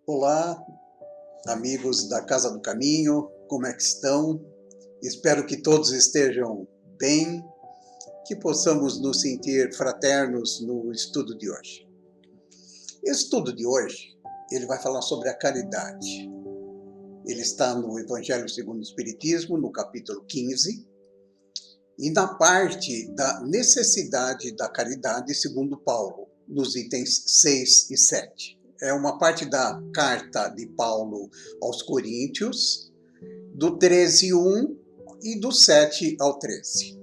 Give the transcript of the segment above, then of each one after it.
Olá, amigos da Casa do Caminho, como é que estão? Espero que todos estejam bem, que possamos nos sentir fraternos no estudo de hoje. O estudo de hoje, ele vai falar sobre a caridade. Ele está no Evangelho segundo o Espiritismo, no capítulo 15, e na parte da necessidade da caridade, segundo Paulo, nos itens 6 e 7. É uma parte da carta de Paulo aos Coríntios, do 13:1 e do 7 ao 13.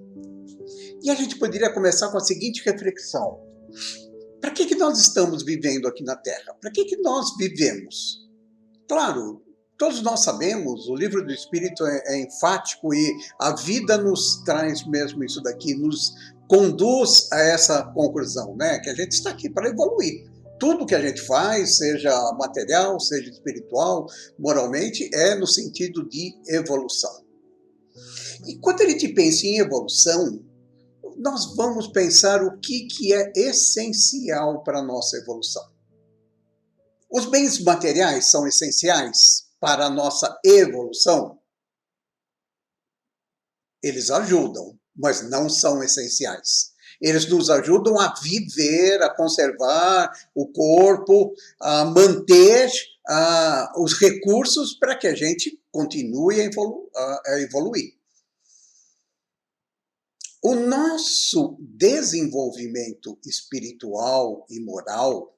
E a gente poderia começar com a seguinte reflexão. Para que nós estamos vivendo aqui na Terra? Para que nós vivemos? Claro, todos nós sabemos, o livro do Espírito é enfático e a vida nos traz mesmo isso daqui, nos conduz a essa conclusão, né? Que a gente está aqui para evoluir. Tudo que a gente faz, seja material, seja espiritual, moralmente, é no sentido de evolução. E quando a gente pensa em evolução, nós vamos pensar o que é essencial para a nossa evolução. Os bens materiais são essenciais para a nossa evolução? Eles ajudam, mas não são essenciais. Eles nos ajudam a viver, a conservar o corpo, a manter os recursos para que a gente continue a evoluir. O nosso desenvolvimento espiritual e moral,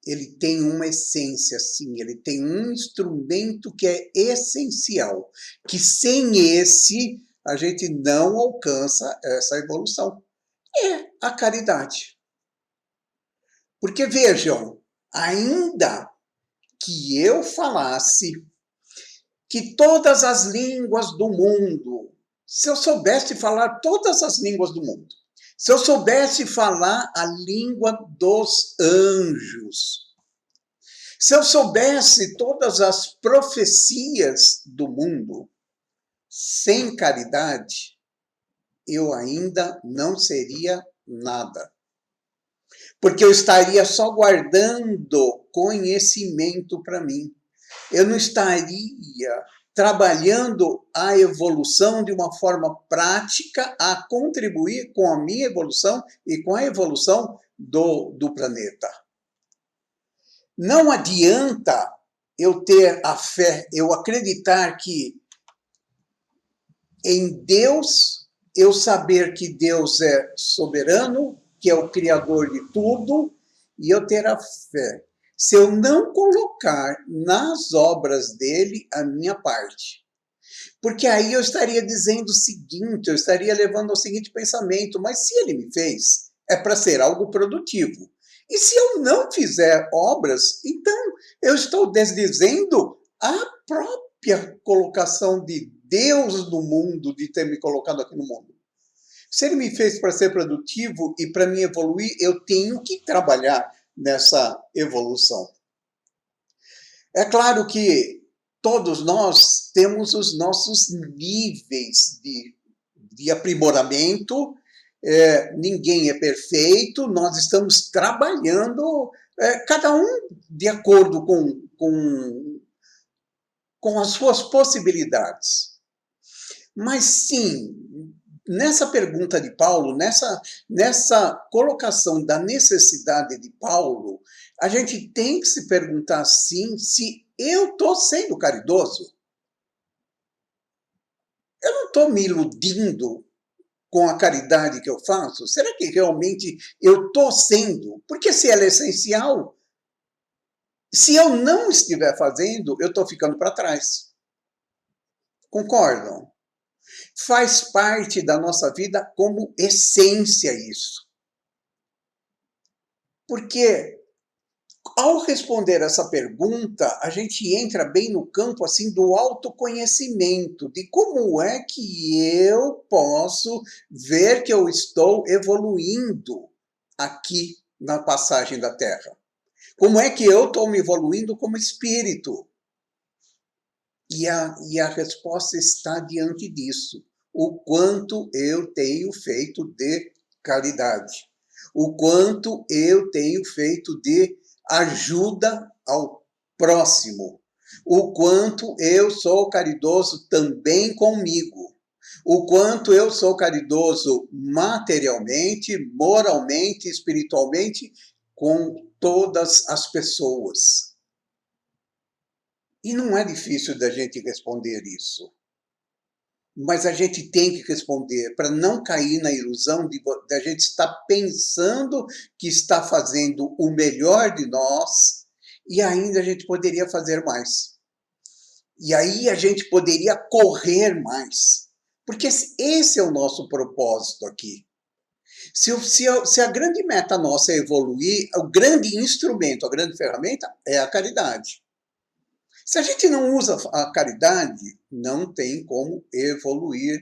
ele tem uma essência, sim, ele tem um instrumento que é essencial, que sem esse a gente não alcança essa evolução. É a caridade. Porque vejam, ainda que eu falasse que todas as línguas do mundo, se eu soubesse falar todas as línguas do mundo, se eu soubesse falar a língua dos anjos, se eu soubesse todas as profecias do mundo, sem caridade, eu ainda não seria nada. Porque eu estaria só guardando conhecimento para mim. Eu não estaria trabalhando a evolução de uma forma prática a contribuir com a minha evolução e com a evolução do planeta. Não adianta eu ter a fé, eu acreditar que em Deus, eu saber que Deus é soberano, que é o Criador de tudo, e eu ter a fé. Se eu não colocar nas obras dele a minha parte. Porque aí eu estaria dizendo o seguinte, eu estaria levando ao seguinte pensamento, mas se ele me fez, é para ser algo produtivo. E se eu não fizer obras, então eu estou desdizendo a própria colocação de Deus no mundo, de ter me colocado aqui no mundo. Se ele me fez para ser produtivo e para me evoluir, eu tenho que trabalhar nessa evolução. É claro que todos nós temos os nossos níveis de aprimoramento, ninguém é perfeito, nós estamos trabalhando, cada um de acordo com as suas possibilidades. Mas sim, nessa pergunta de Paulo, nessa colocação da necessidade de Paulo, a gente tem que se perguntar, sim, se eu estou sendo caridoso. Eu não estou me iludindo com a caridade que eu faço? Será que realmente eu estou sendo? Porque se ela é essencial, se eu não estiver fazendo, eu estou ficando para trás. Concordam? Faz parte da nossa vida como essência isso. Porque ao responder essa pergunta, a gente entra bem no campo assim do autoconhecimento, de como é que eu posso ver que eu estou evoluindo aqui na passagem da Terra. Como é que eu estou me evoluindo como espírito? E a resposta está diante disso. O quanto eu tenho feito de caridade. O quanto eu tenho feito de ajuda ao próximo, o quanto eu sou caridoso também comigo, o quanto eu sou caridoso materialmente, moralmente, espiritualmente, com todas as pessoas. E não é difícil da gente responder isso. Mas a gente tem que responder para não cair na ilusão de a gente estar pensando que está fazendo o melhor de nós e ainda a gente poderia fazer mais. E aí a gente poderia correr mais. Porque esse é o nosso propósito aqui. Se a grande meta nossa é evoluir, o grande instrumento, a grande ferramenta é a caridade. Se a gente não usa a caridade, não tem como evoluir.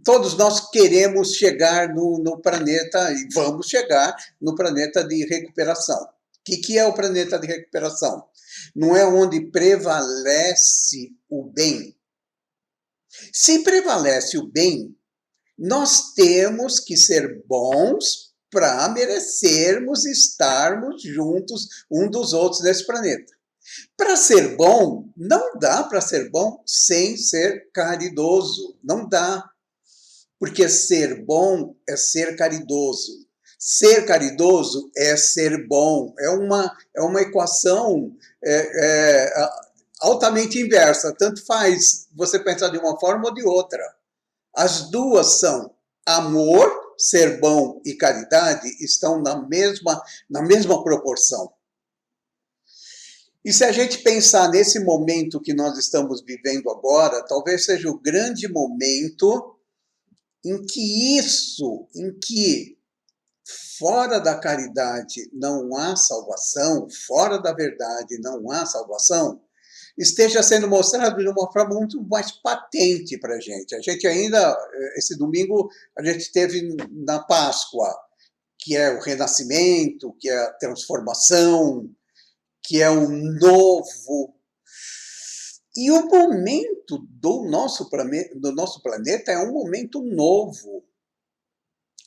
Todos nós queremos chegar no planeta, e vamos chegar no planeta de recuperação. O que é o planeta de recuperação? Não é onde prevalece o bem. Se prevalece o bem, nós temos que ser bons para merecermos estarmos juntos um dos outros nesse planeta. Para ser bom, não dá para ser bom sem ser caridoso. Não dá. Porque ser bom é ser caridoso. Ser caridoso é ser bom. É uma equação altamente inversa. Tanto faz você pensar de uma forma ou de outra. As duas são amor, ser bom e caridade estão na mesma proporção. E se a gente pensar nesse momento que nós estamos vivendo agora, talvez seja o grande momento em que fora da caridade não há salvação, fora da verdade não há salvação, esteja sendo mostrado de uma forma muito mais patente para a gente. A gente ainda, esse domingo, a gente teve na Páscoa, que é o renascimento, que é a transformação, que é o novo. E o momento do nosso planeta é um momento novo.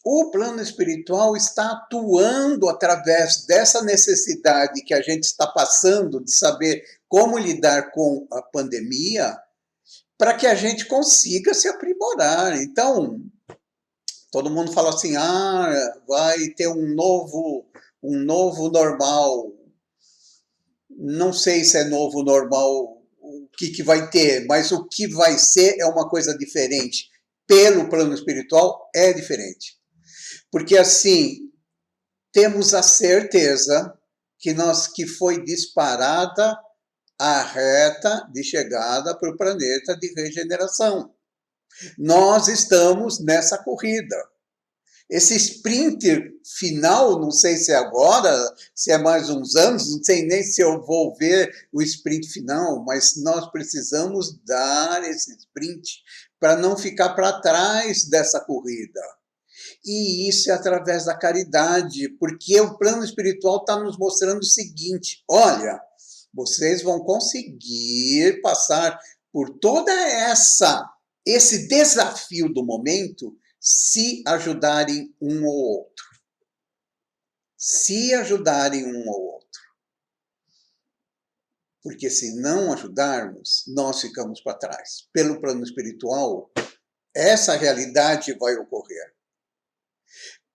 O plano espiritual está atuando através dessa necessidade que a gente está passando de saber como lidar com a pandemia, para que a gente consiga se aprimorar. Então, todo mundo fala assim, vai ter um novo normal. Não sei se é novo normal, o que vai ter, mas o que vai ser é uma coisa diferente. Pelo plano espiritual, é diferente. Porque assim, temos a certeza que foi disparada a reta de chegada para o planeta de regeneração. Nós estamos nessa corrida. Esse sprint final, não sei se é agora, se é mais uns anos, não sei nem se eu vou ver o sprint final, mas nós precisamos dar esse sprint para não ficar para trás dessa corrida. E isso é através da caridade, porque o plano espiritual está nos mostrando o seguinte, olha, vocês vão conseguir passar por toda esse desafio do momento se ajudarem um ou outro. Se ajudarem um ou outro. Porque se não ajudarmos, nós ficamos para trás. Pelo plano espiritual, essa realidade vai ocorrer.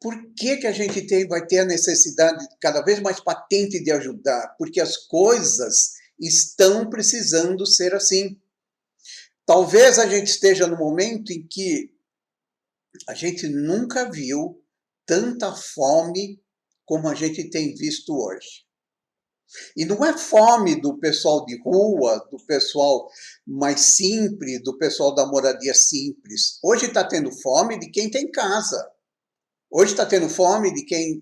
Por que a gente vai ter a necessidade cada vez mais patente de ajudar? Porque as coisas estão precisando ser assim. Talvez a gente esteja no momento em que a gente nunca viu tanta fome como a gente tem visto hoje. E não é fome do pessoal de rua, do pessoal mais simples, do pessoal da moradia simples. Hoje está tendo fome de quem tem casa. Hoje está tendo fome de quem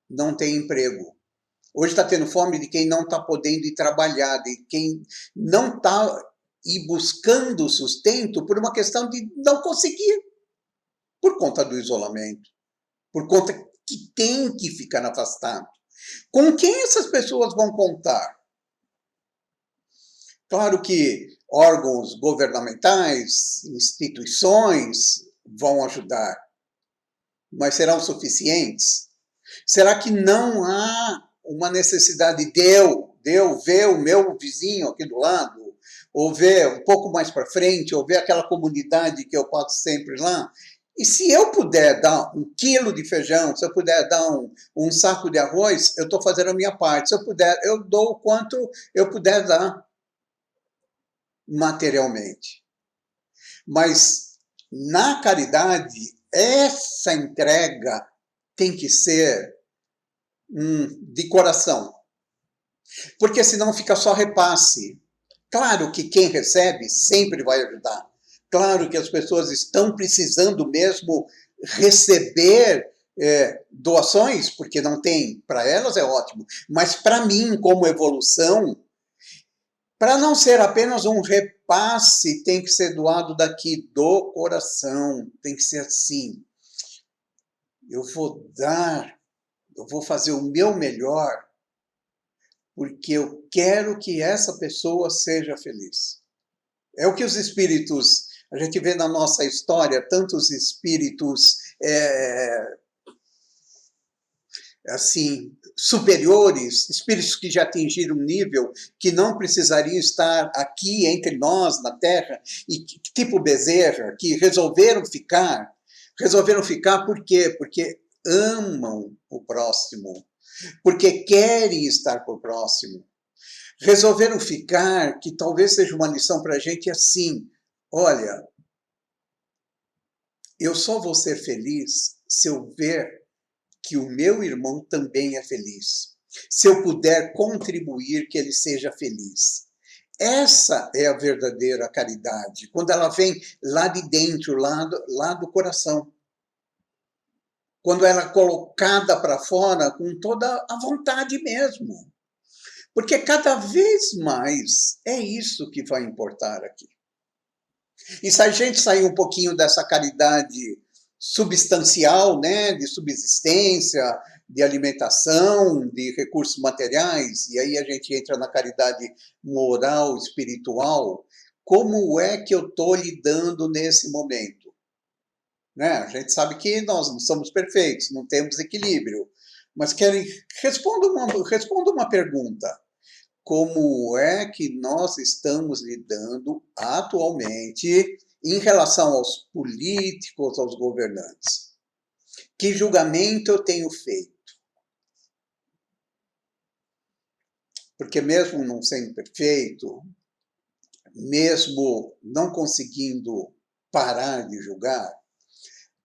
não tem emprego. Hoje está tendo fome de quem não está podendo ir trabalhar, de quem não está ir buscando sustento por uma questão de não conseguir. Por conta do isolamento, por conta que tem que ficar afastado. Com quem essas pessoas vão contar? Claro que órgãos governamentais, instituições vão ajudar, mas serão suficientes? Será que não há uma necessidade de eu ver o meu vizinho aqui do lado, ou ver um pouco mais para frente, ou ver aquela comunidade que eu passo sempre lá. E se eu puder dar 1 quilo de feijão, se eu puder dar um saco de arroz, eu estou fazendo a minha parte. Se eu puder, eu dou o quanto eu puder dar materialmente. Mas na caridade, essa entrega tem que ser de coração. Porque senão fica só repasse. Claro que quem recebe sempre vai ajudar. Claro que as pessoas estão precisando mesmo receber doações, porque não tem. Para elas é ótimo. Mas para mim, como evolução, para não ser apenas um repasse, tem que ser doado daqui do coração. Tem que ser assim. Eu vou dar, eu vou fazer o meu melhor, porque eu quero que essa pessoa seja feliz. É o que os espíritos, a gente vê na nossa história, tantos espíritos assim, superiores, espíritos que já atingiram um nível que não precisariam estar aqui entre nós, na Terra, e tipo Bezerra, que resolveram ficar por quê? Porque amam o próximo, porque querem estar com o próximo. Resolveram ficar, que talvez seja uma lição para a gente assim, olha, eu só vou ser feliz se eu ver que o meu irmão também é feliz. Se eu puder contribuir que ele seja feliz. Essa é a verdadeira caridade, quando ela vem lá de dentro, lá do coração. Quando ela é colocada para fora com toda a vontade mesmo. Porque cada vez mais é isso que vai importar aqui. E se a gente sair um pouquinho dessa caridade substancial, né, de subsistência, de alimentação, de recursos materiais, e aí a gente entra na caridade moral, espiritual, como é que eu estou lidando nesse momento? Né? A gente sabe que nós não somos perfeitos, não temos equilíbrio, mas responda uma pergunta. Como é que nós estamos lidando atualmente em relação aos políticos, aos governantes? Que julgamento eu tenho feito? Porque mesmo não sendo perfeito, mesmo não conseguindo parar de julgar,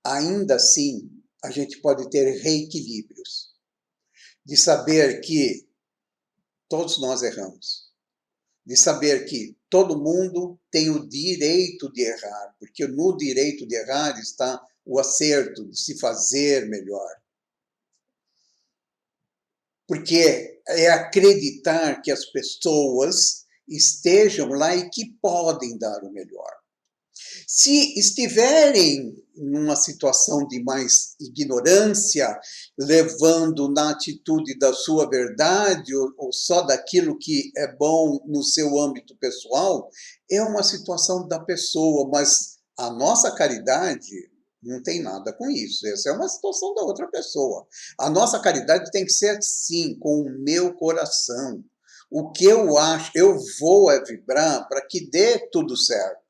ainda assim a gente pode ter reequilíbrios. De saber que todos nós erramos. De saber que todo mundo tem o direito de errar, porque no direito de errar está o acerto, de se fazer melhor. Porque é acreditar que as pessoas estejam lá e que podem dar o melhor. Se estiverem numa situação de mais ignorância, levando na atitude da sua verdade ou só daquilo que é bom no seu âmbito pessoal, é uma situação da pessoa, mas a nossa caridade não tem nada com isso. Essa é uma situação da outra pessoa. A nossa caridade tem que ser sim, com o meu coração. O que eu acho, eu vou vibrar para que dê tudo certo.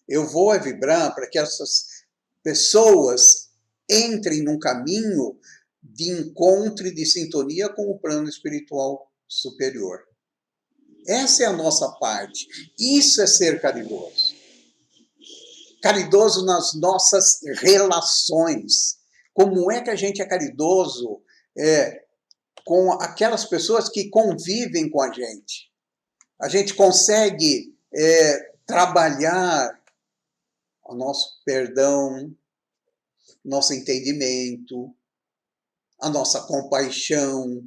Eu vou vibrar para que essas pessoas entrem num caminho de encontro e de sintonia com o plano espiritual superior. Essa é a nossa parte. Isso é ser caridoso. Caridoso nas nossas relações. Como é que a gente é caridoso com aquelas pessoas que convivem com a gente? A gente consegue trabalhar o nosso perdão, nosso entendimento, a nossa compaixão.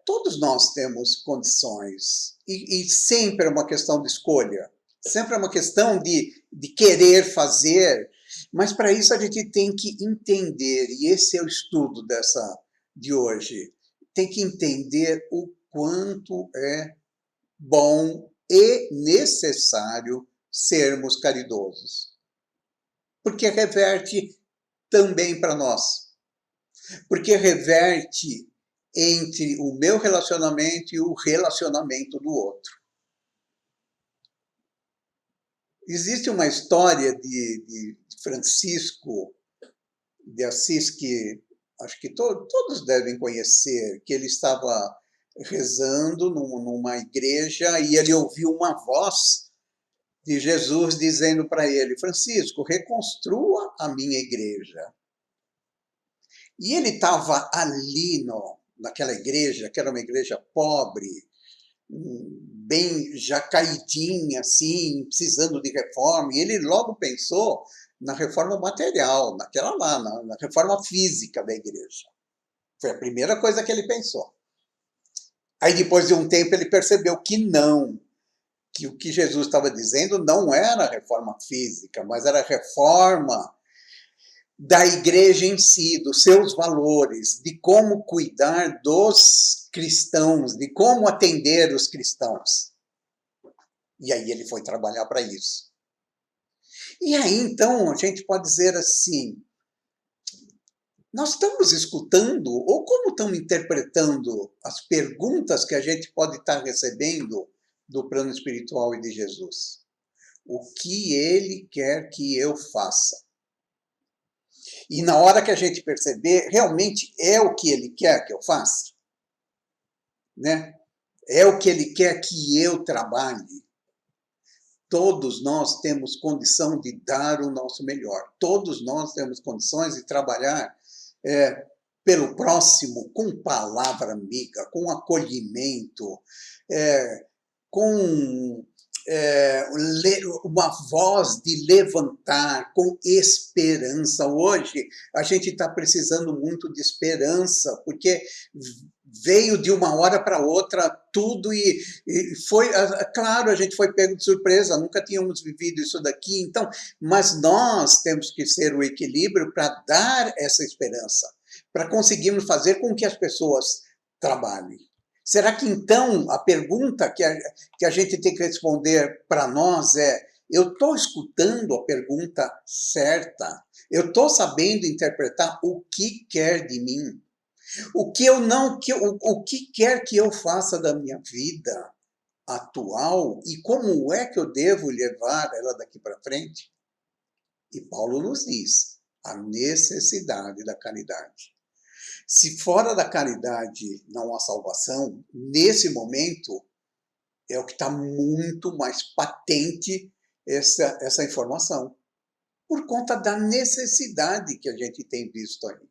Todos nós temos condições, e sempre é uma questão de escolha, sempre é uma questão de querer fazer, mas para isso a gente tem que entender, e esse é o estudo de hoje, tem que entender o quanto é bom e necessário sermos caridosos. Porque reverte também para nós. Porque reverte entre o meu relacionamento e o relacionamento do outro. Existe uma história de Francisco de Assis que acho que todos devem conhecer, que ele estava rezando numa igreja e ele ouviu uma voz de Jesus dizendo para ele: Francisco, reconstrua a minha igreja. E ele estava ali naquela igreja, que era uma igreja pobre, bem já caidinha, assim, precisando de reforma, e ele logo pensou na reforma material, naquela lá, na reforma física da igreja. Foi a primeira coisa que ele pensou. Aí depois de um tempo ele percebeu que não, que o que Jesus estava dizendo não era reforma física, mas era reforma da igreja em si, dos seus valores, de como cuidar dos cristãos, de como atender os cristãos. E aí ele foi trabalhar para isso. E aí, então, a gente pode dizer assim, nós estamos escutando, ou como estamos interpretando as perguntas que a gente pode estar recebendo do plano espiritual e de Jesus? O que ele quer que eu faça? E na hora que a gente perceber, realmente é o que ele quer que eu faça? Né? É o que ele quer que eu trabalhe? Todos nós temos condição de dar o nosso melhor. Todos nós temos condições de trabalhar pelo próximo com palavra amiga, com acolhimento, com uma voz de levantar, com esperança. Hoje a gente está precisando muito de esperança, porque veio de uma hora para outra tudo e foi, claro, a gente foi pego de surpresa, nunca tínhamos vivido isso daqui, então, mas nós temos que ser o equilíbrio para dar essa esperança, para conseguirmos fazer com que as pessoas trabalhem. Será que então a pergunta que a gente tem que responder para nós é: eu estou escutando a pergunta certa? Eu estou sabendo interpretar o que quer de mim? O que quer que eu faça da minha vida atual e como é que eu devo levar ela daqui para frente? E Paulo nos diz a necessidade da caridade. Se fora da caridade não há salvação, nesse momento é o que está muito mais patente essa informação, por conta da necessidade que a gente tem visto aí.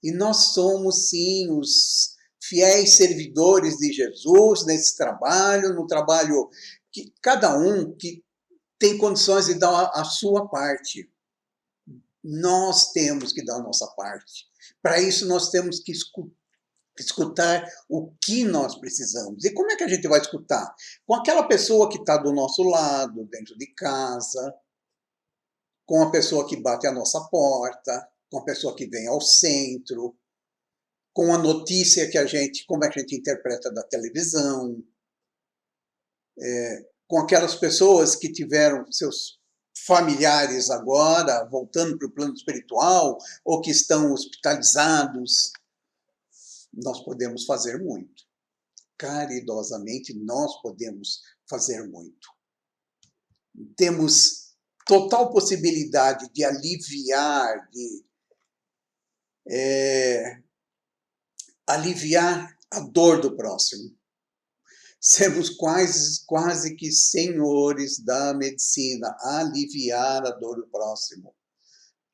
E nós somos, sim, os fiéis servidores de Jesus nesse trabalho, no trabalho que cada um que tem condições de dar a sua parte. Nós temos que dar a nossa parte. Para isso, nós temos que escutar o que nós precisamos. E como é que a gente vai escutar? Com aquela pessoa que está do nosso lado, dentro de casa, com a pessoa que bate a nossa porta, com a pessoa que vem ao centro, com a notícia como é que a gente interpreta da televisão, com aquelas pessoas que tiveram seus familiares agora, voltando para o plano espiritual, ou que estão hospitalizados. Nós podemos fazer muito. Caridosamente, nós podemos fazer muito. Temos total possibilidade de aliviar, aliviar a dor do próximo. Sermos quase que senhores da medicina, aliviar a dor do próximo.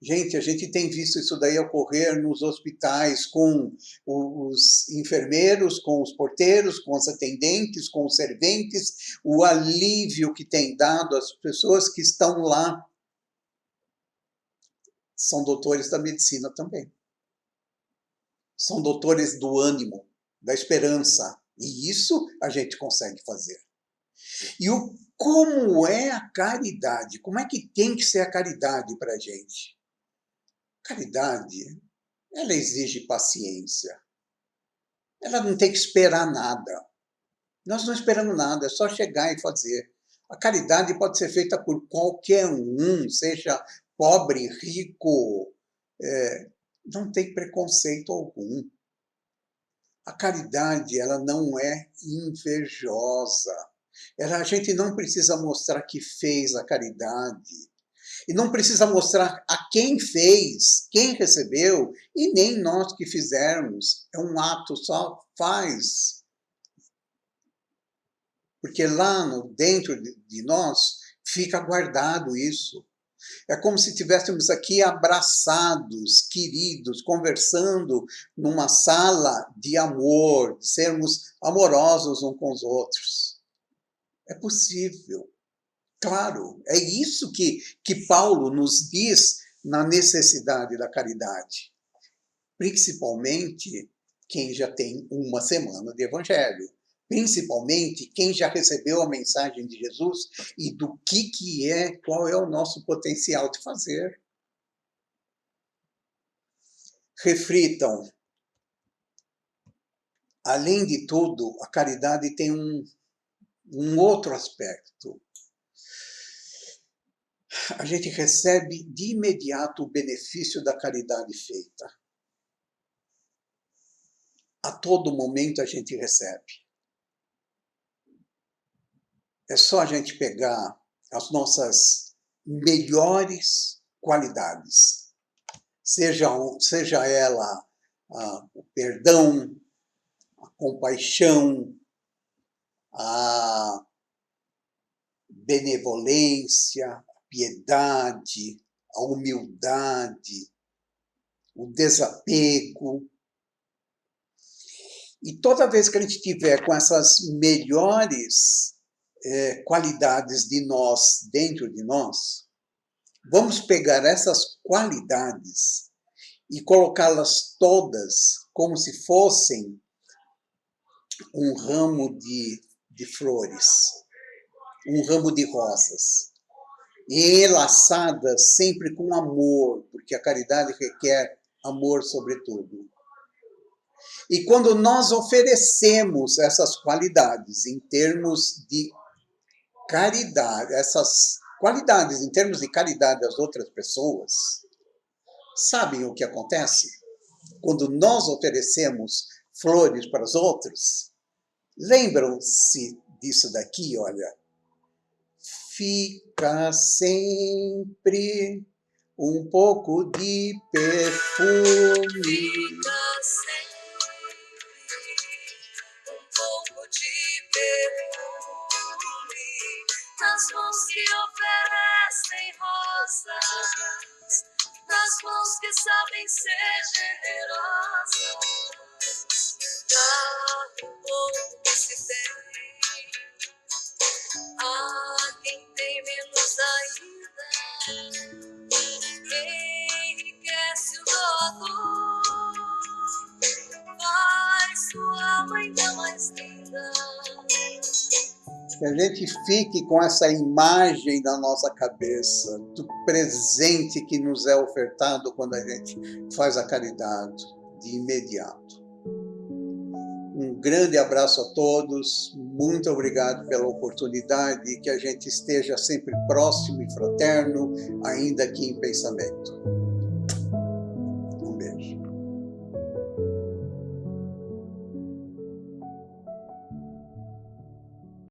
Gente, a gente tem visto isso daí ocorrer nos hospitais com os enfermeiros, com os porteiros, com os atendentes, com os serventes, o alívio que tem dado às pessoas que estão lá. São doutores da medicina também. São doutores do ânimo, da esperança. E isso a gente consegue fazer. E como é a caridade? Como é que tem que ser a caridade para a gente? Caridade, ela exige paciência. Ela não tem que esperar nada. Nós não esperamos nada, é só chegar e fazer. A caridade pode ser feita por qualquer um, seja pobre, rico, não tem preconceito algum. A caridade, ela não é invejosa. A gente não precisa mostrar que fez a caridade. E não precisa mostrar a quem fez, quem recebeu, e nem nós que fizermos. É um ato, só faz. Porque lá dentro de nós fica guardado isso. É como se estivéssemos aqui abraçados, queridos, conversando numa sala de amor, de sermos amorosos uns com os outros. É possível. Claro, é isso que Paulo nos diz na necessidade da caridade. Principalmente quem já tem uma semana de evangelho. Principalmente quem já recebeu a mensagem de Jesus e do que é, qual é o nosso potencial de fazer. Reflitam. Além de tudo, a caridade tem um outro aspecto. A gente recebe de imediato o benefício da caridade feita. A todo momento a gente recebe. É só a gente pegar as nossas melhores qualidades, seja ela o perdão, a compaixão, a benevolência, a piedade, a humildade, o desapego. E toda vez que a gente tiver com essas melhores qualidades de nós, dentro de nós, vamos pegar essas qualidades e colocá-las todas como se fossem um ramo de flores, um ramo de rosas, e enlaçadas sempre com amor, porque a caridade requer amor sobretudo. E quando nós oferecemos essas qualidades em termos de caridade, essas qualidades em termos de caridade às outras pessoas, sabem o que acontece? Quando nós oferecemos flores para os outros, lembram-se disso daqui, olha. Fica sempre um pouco de perfume. Fica sempre um pouco de perfume nas mãos que oferecem rosas, nas mãos que sabem ser generosas. Dá um pouco que se tem a quem tem menos ainda. Enriquece o doador, faz sua alma ainda mais linda. Que a gente fique com essa imagem na nossa cabeça do presente que nos é ofertado quando a gente faz a caridade de imediato. Um grande abraço a todos, muito obrigado pela oportunidade, que a gente esteja sempre próximo e fraterno, ainda aqui em pensamento.